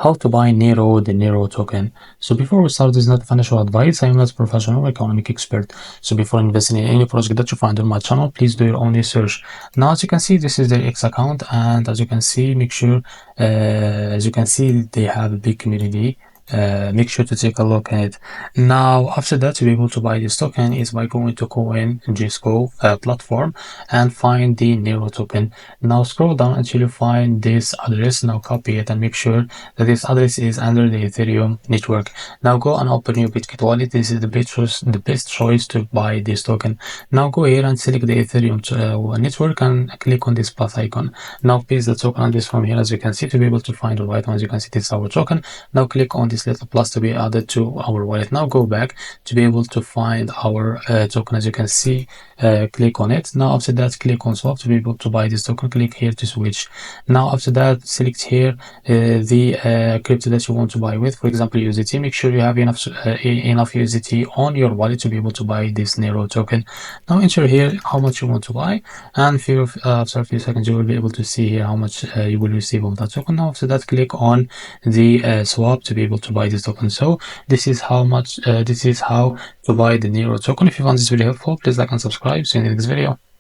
how to buy NEIRO, the NEIRO token. So before we start, this is not financial advice. I am not a professional economic expert. So before investing in any project that you find on my channel, please do your own research. Now, as you can see, this is their X account, and as you can see, make sure, as you can see, they have a big community. Make sure to take a look at it. Now, after that, to be able to buy this token is by going to CoinGisco platform and find the NEIRO token. Now scroll down until you find this address. Now copy it and make sure that this address is under the Ethereum network. Now go and open your Bitkit wallet. This is the best choice to buy this token. Now go here and select the Ethereum network and click on this path icon. Now paste the token on this from here, as you can see, to be able to find the right one. As you can see, this is our token. Now click on this little plus to be added to our wallet. Now go back to be able to find our token. As you can see, click on it. Now after that, click on swap to be able to buy this token. Click here to switch. Now after that, select here the crypto that you want to buy with. For example, USDT. Make sure you have enough USDT on your wallet to be able to buy this NEIRO token. Now enter here how much you want to buy, and after a few seconds you will be able to see here how much you will receive of that token. Now after that, click on the swap to be able to buy this token. So this is how to buy the NEIRO token. If you found this video helpful, please like and subscribe. See you in the next video.